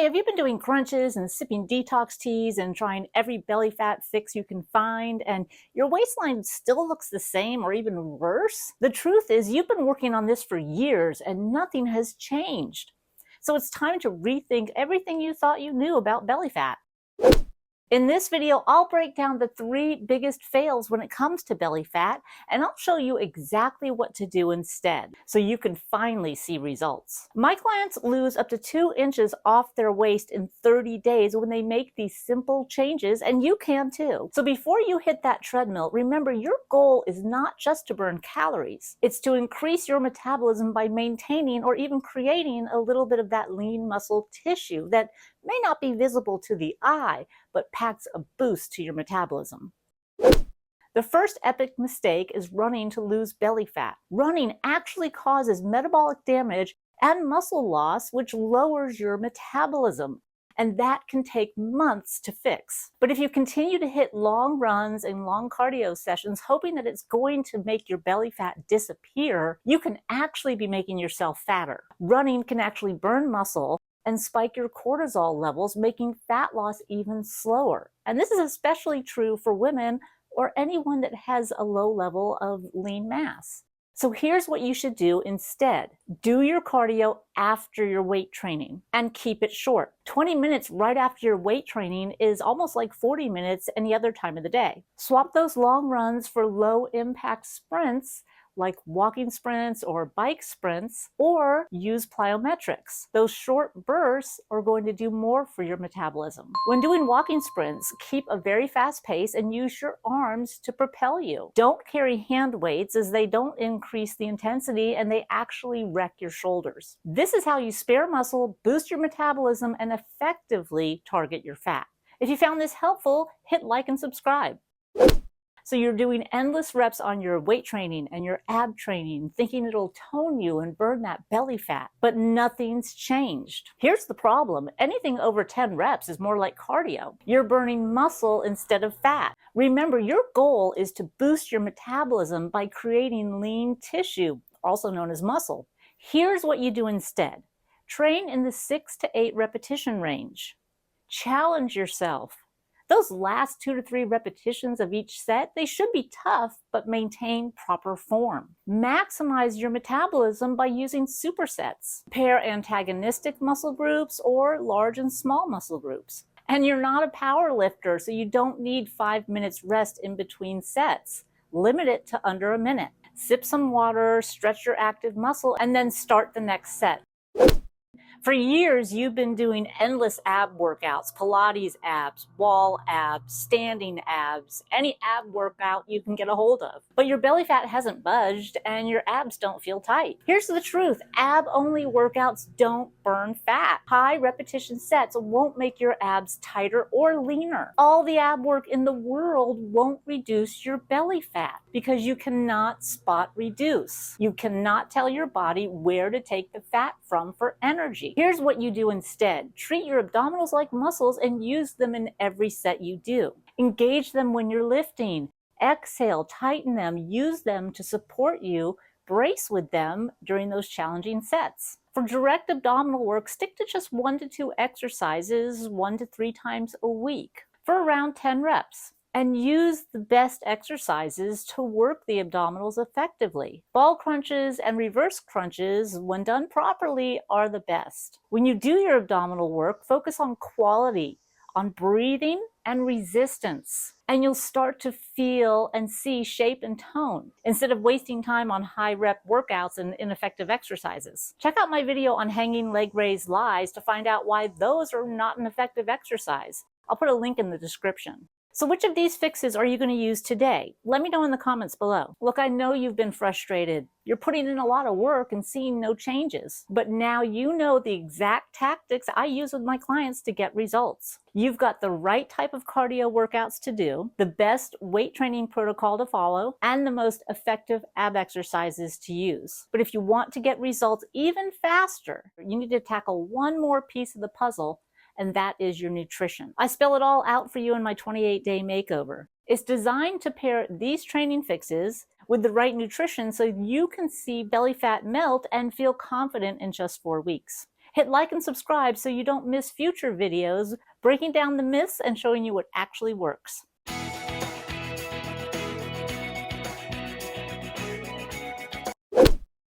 have you been doing crunches and sipping detox teas and trying every belly fat fix you can find, and your waistline still looks the same or even worse? The truth is, you've been working on this for years and nothing has changed. So it's time to rethink everything you thought you knew about belly fat. In this video, I'll break down the 3 biggest fails when it comes to belly fat, and I'll show you exactly what to do instead, so you can finally see results. My clients lose up to 2 inches off their waist in 30 days when they make these simple changes, and you can too. So before you hit that treadmill, remember your goal is not just to burn calories. It's to increase your metabolism by maintaining or even creating a little bit of that lean muscle tissue that may not be visible to the eye, but packs a boost to your metabolism. The first epic mistake is running to lose belly fat. Running actually causes metabolic damage and muscle loss, which lowers your metabolism, and that can take months to fix. But if you continue to hit long runs and long cardio sessions, hoping that it's going to make your belly fat disappear, you can actually be making yourself fatter. Running can actually burn muscle and spike your cortisol levels, making fat loss even slower. And this is especially true for women or anyone that has a low level of lean mass. So here's what you should do instead. Do your cardio after your weight training and keep it short. 20 minutes right after your weight training is almost like 40 minutes any other time of the day. Swap those long runs for low impact sprints like walking sprints or bike sprints, or use plyometrics. Those short bursts are going to do more for your metabolism. When doing walking sprints, keep a very fast pace and use your arms to propel you. Don't carry hand weights, as they don't increase the intensity and they actually wreck your shoulders. This is how you spare muscle, boost your metabolism, and effectively target your fat. If you found this helpful, hit like and subscribe. So you're doing endless reps on your weight training and your ab training, thinking it'll tone you and burn that belly fat, but nothing's changed. Here's the problem. Anything over 10 reps is more like cardio. You're burning muscle instead of fat. Remember, your goal is to boost your metabolism by creating lean tissue, also known as muscle. Here's what you do instead. Train in the 6 to 8 repetition range. Challenge yourself. Those last 2 to 3 repetitions of each set, they should be tough, but maintain proper form. Maximize your metabolism by using supersets. Pair antagonistic muscle groups or large and small muscle groups. And you're not a power lifter, so you don't need 5 minutes rest in between sets. Limit it to under a minute. Sip some water, stretch your active muscle, and then start the next set. For years, you've been doing endless ab workouts, Pilates abs, wall abs, standing abs, any ab workout you can get a hold of. But your belly fat hasn't budged and your abs don't feel tight. Here's the truth. Ab-only workouts don't burn fat. High repetition sets won't make your abs tighter or leaner. All the ab work in the world won't reduce your belly fat because you cannot spot reduce. You cannot tell your body where to take the fat from for energy. Here's what you do instead. Treat your abdominals like muscles and use them in every set you do. Engage them when you're lifting. Exhale, tighten them, use them to support you, brace with them during those challenging sets. For direct abdominal work, stick to just 1 to 2 exercises 1 to 3 times a week for around 10 reps. And use the best exercises to work the abdominals effectively. Ball crunches and reverse crunches, when done properly, are the best. When you do your abdominal work, focus on quality, on breathing and resistance, and you'll start to feel and see shape and tone instead of wasting time on high rep workouts and ineffective exercises. Check out my video on hanging leg raise lies to find out why those are not an effective exercise. I'll put a link in the description. So which of these fixes are you going to use today? Let me know in the comments below. Look, I know you've been frustrated. You're putting in a lot of work and seeing no changes. But now you know the exact tactics I use with my clients to get results. You've got the right type of cardio workouts to do, the best weight training protocol to follow, and the most effective ab exercises to use. But if you want to get results even faster, you need to tackle one more piece of the puzzle, and that is your nutrition. I spell it all out for you in my 28-day makeover. It's designed to pair these training fixes with the right nutrition so you can see belly fat melt and feel confident in just 4 weeks. Hit like and subscribe so you don't miss future videos breaking down the myths and showing you what actually works.